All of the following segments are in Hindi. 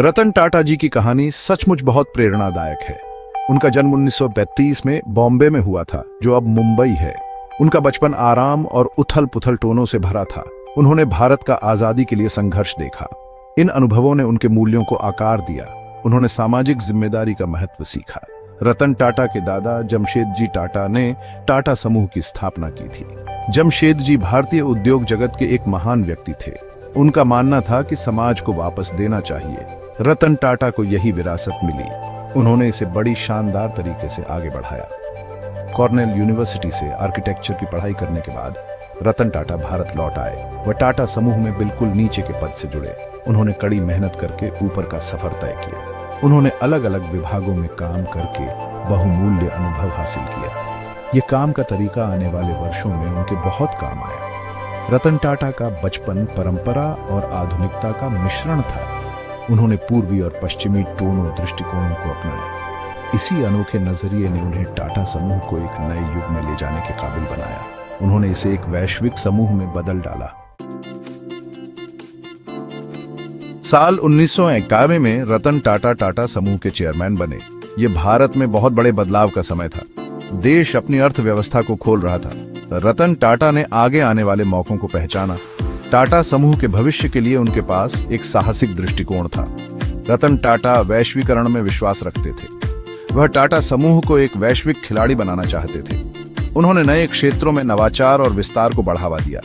रतन टाटा जी की कहानी सचमुच बहुत प्रेरणादायक है। उनका जन्म 1932 में बॉम्बे में हुआ था, जो अब मुंबई है। उनका बचपन आराम और उथल पुथल टोनों से भरा था। उन्होंने भारत का आजादी के लिए संघर्ष देखा। इन अनुभवों ने उनके मूल्यों को आकार दिया। उन्होंने सामाजिक जिम्मेदारी का महत्व सीखा। रतन टाटा के दादा जमशेद जी टाटा ने टाटा समूह की स्थापना की थी। जमशेद जी भारतीय उद्योग जगत के एक महान व्यक्ति थे। उनका मानना था कि समाज को वापस देना चाहिए। रतन टाटा को यही विरासत मिली। उन्होंने इसे बड़ी शानदार तरीके से आगे बढ़ाया। कॉर्नेल यूनिवर्सिटी से आर्किटेक्चर की पढ़ाई करने के बाद रतन टाटा भारत लौट आए। वह टाटा समूह में बिल्कुल नीचे के पद से जुड़े। उन्होंने कड़ी मेहनत करके ऊपर का सफर तय किया। उन्होंने अलग अलग विभागों में काम करके बहुमूल्य अनुभव हासिल किया। ये काम का तरीका आने वाले वर्षों में उनके बहुत काम आया। रतन टाटा का बचपन परंपरा और आधुनिकता का मिश्रण था। उन्होंने पूर्वी और पश्चिमी दोनों दृष्टिकोणों को अपनाया। इसी अनोखे नजरिए ने उन्हें टाटा समूह को एक नए युग में ले जाने के काबिल बनाया। उन्होंने इसे एक वैश्विक समूह में बदल डाला। साल 1991 में रतन टाटा टाटा समूह के चेयरमैन बने। ये भारत में बहुत बड़े बदलाव का समय था। देश अपनी अर्थव्यवस्था को खोल रहा था। रतन टाटा ने आगे आने वाले मौकों को पहचाना। टाटा समूह के भविष्य के लिए उनके पास एक साहसिक दृष्टिकोण था। रतन टाटा वैश्वीकरण में विश्वास रखते थे। वह टाटा समूह को एक वैश्विक खिलाड़ी बनाना चाहते थे। उन्होंने नए क्षेत्रों में नवाचार और विस्तार को बढ़ावा दिया।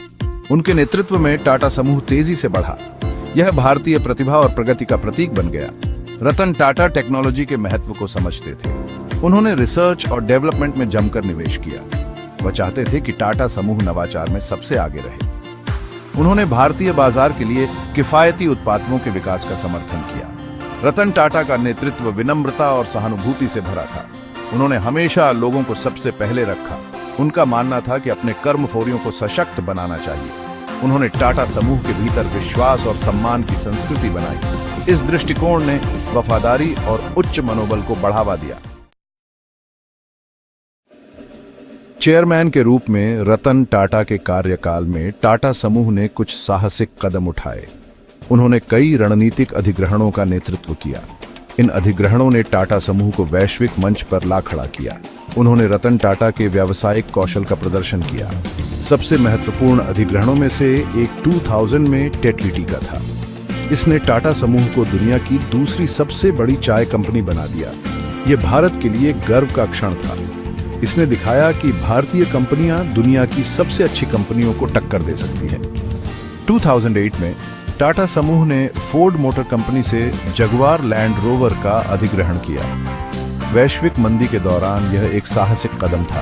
उनके नेतृत्व में टाटा समूह तेजी से बढ़ा। यह भारतीय प्रतिभा और प्रगति का प्रतीक बन गया। रतन टाटा टेक्नोलॉजी के महत्व को समझते थे। उन्होंने रिसर्च और डेवलपमेंट में जमकर निवेश किया। वह चाहते थे कि टाटा समूह नवाचार में सबसे आगे रहे। उन्होंने भारतीय बाजार के लिए किफायती उत्पादों के विकास का समर्थन किया। रतन टाटा का नेतृत्व विनम्रता और सहानुभूति से भरा था। उन्होंने हमेशा लोगों को सबसे पहले रखा। उनका मानना था कि अपने कर्मठोरियों को सशक्त बनाना चाहिए। उन्होंने टाटा समूह के भीतर विश्वास और सम्मान की संस्कृति बनाई। इस दृष्टिकोण ने वफादारी और उच्च मनोबल को बढ़ावा दिया। चेयरमैन के रूप में रतन टाटा के कार्यकाल में टाटा समूह ने कुछ साहसिक कदम उठाए। उन्होंने कई रणनीतिक अधिग्रहणों का नेतृत्व किया। इन अधिग्रहणों ने टाटा समूह को वैश्विक मंच पर ला खड़ा किया। उन्होंने रतन टाटा के व्यावसायिक कौशल का प्रदर्शन किया। सबसे महत्वपूर्ण अधिग्रहणों में से एक 2000 में टेटली टी का था। इसने टाटा समूह को दुनिया की दूसरी सबसे बड़ी चाय कंपनी बना दिया। यह भारत के लिए गर्व का क्षण था। इसने दिखाया कि भारतीय कंपनियां दुनिया की सबसे अच्छी कंपनियों को टक्कर दे सकती हैं। 2008 में टाटा समूह ने फोर्ड मोटर कंपनी से जगुआर लैंड रोवर का अधिग्रहण किया। वैश्विक मंदी के दौरान यह एक साहसिक कदम था।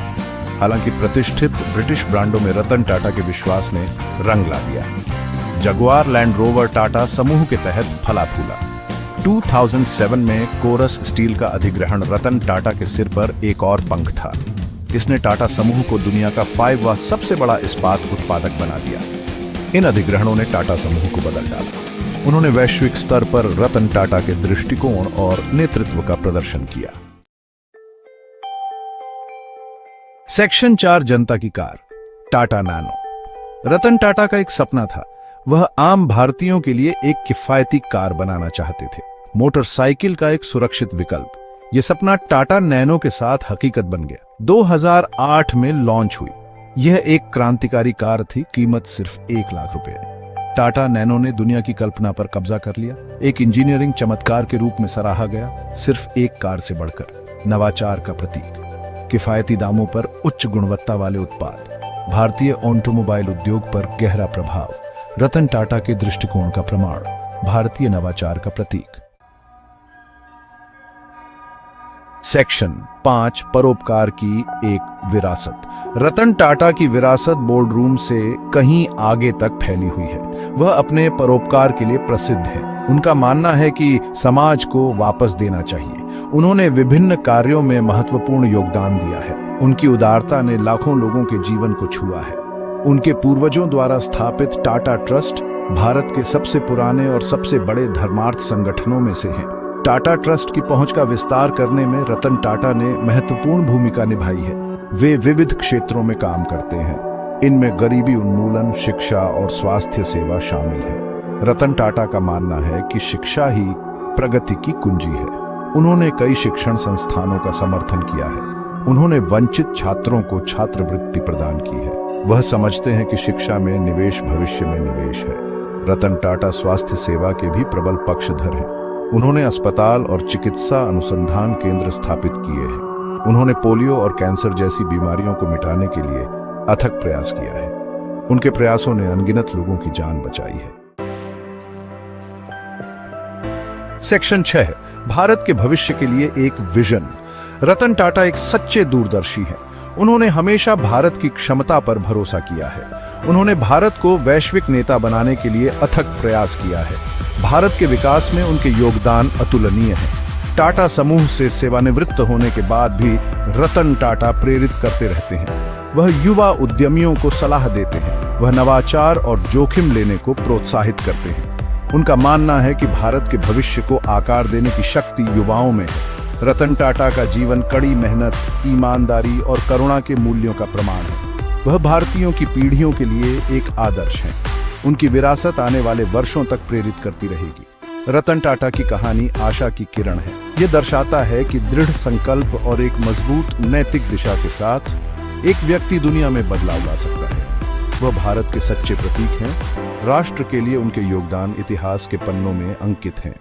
हालांकि प्रतिष्ठित ब्रिटिश ब्रांडों में रतन टाटा के विश्वास ने रंग ला दिया। जगुआर लैंड रोवर टाटा समूह के तहत फला फूला। 2007 में कोरस स्टील का अधिग्रहण रतन टाटा के सिर पर एक और पंख था। इसने टाटा समूह को दुनिया का 5वां सबसे बड़ा इस्पात उत्पादक बना दिया। इन अधिग्रहणों ने टाटा समूह को बदल डाला। उन्होंने वैश्विक स्तर पर रतन टाटा के दृष्टिकोण और नेतृत्व का प्रदर्शन किया। सेक्शन 4 जनता की कार टाटा नैनो। रतन टाटा का एक सपना था। वह आम भारतीयों के लिए एक किफायती कार बनाना चाहते थे, मोटरसाइकिल का एक सुरक्षित विकल्प। यह सपना टाटा नैनो के साथ हकीकत बन गया। 2008 में लॉन्च हुई। यह एक क्रांतिकारी कार थी। कीमत सिर्फ 1 लाख रुपए। टाटा नैनो ने दुनिया की कल्पना पर कब्जा कर लिया। एक इंजीनियरिंग चमत्कार के रूप में सराहा गया। सिर्फ एक कार से बढ़कर नवाचार का प्रतीक। किफायती दामों पर उच्च गुणवत्ता वाले उत्पाद। भारतीय ऑटोमोबाइल उद्योग पर गहरा प्रभाव। रतन टाटा के दृष्टिकोण का प्रमाण। भारतीय नवाचार का प्रतीक। सेक्शन 5 परोपकार की एक विरासत। रतन टाटा की विरासत बोर्ड रूम से कहीं आगे तक फैली हुई है। वह अपने परोपकार के लिए प्रसिद्ध है। उनका मानना है कि समाज को वापस देना चाहिए। उन्होंने विभिन्न कार्यों में महत्वपूर्ण योगदान दिया है। उनकी उदारता ने लाखों लोगों के जीवन को छुआ है। उनके पूर्वजों द्वारा स्थापित टाटा ट्रस्ट भारत के सबसे पुराने और सबसे बड़े धर्मार्थ संगठनों में से है। टाटा ट्रस्ट की पहुंच का विस्तार करने में रतन टाटा ने महत्वपूर्ण भूमिका निभाई है। वे विविध क्षेत्रों में काम करते हैं। इनमें गरीबी उन्मूलन, शिक्षा और स्वास्थ्य सेवा शामिल है। रतन टाटा का मानना है कि शिक्षा ही प्रगति की कुंजी है। उन्होंने कई शिक्षण संस्थानों का समर्थन किया है। उन्होंने वंचित छात्रों को छात्रवृत्ति प्रदान की है। वह समझते हैं कि शिक्षा में निवेश भविष्य में निवेश है। रतन टाटा स्वास्थ्य सेवा के भी प्रबल पक्षधर हैं। उन्होंने अस्पताल और चिकित्सा अनुसंधान केंद्र स्थापित किए हैं। उन्होंने पोलियो और कैंसर जैसी बीमारियों को मिटाने के लिए अथक प्रयास किया है। उनके प्रयासों ने अनगिनत लोगों की जान बचाई है। सेक्शन 6, भारत के भविष्य के लिए एक विजन। रतन टाटा एक सच्चे दूरदर्शी हैं। उन्होंने हमेशा भारत की क्षमता पर भरोसा किया है। उन्होंने भारत को वैश्विक नेता बनाने के लिए अथक प्रयास किया है। भारत के विकास में उनके योगदान अतुलनीय है। टाटा समूह से सेवानिवृत्त होने के बाद भी रतन टाटा प्रेरित करते रहते हैं। वह युवा उद्यमियों को सलाह देते हैं। वह नवाचार और जोखिम लेने को प्रोत्साहित करते हैं। उनका मानना है कि भारत के भविष्य को आकार देने की शक्ति युवाओं में है। रतन टाटा का जीवन कड़ी मेहनत, ईमानदारी और करुणा के मूल्यों का प्रमाण है। वह भारतीयों की पीढ़ियों के लिए एक आदर्श हैं। उनकी विरासत आने वाले वर्षों तक प्रेरित करती रहेगी। रतन टाटा की कहानी आशा की किरण है। यह दर्शाता है कि दृढ़ संकल्प और एक मजबूत नैतिक दिशा के साथ एक व्यक्ति दुनिया में बदलाव ला सकता है। वह भारत के सच्चे प्रतीक हैं। राष्ट्र के लिए उनके योगदान इतिहास के पन्नों में अंकित हैं।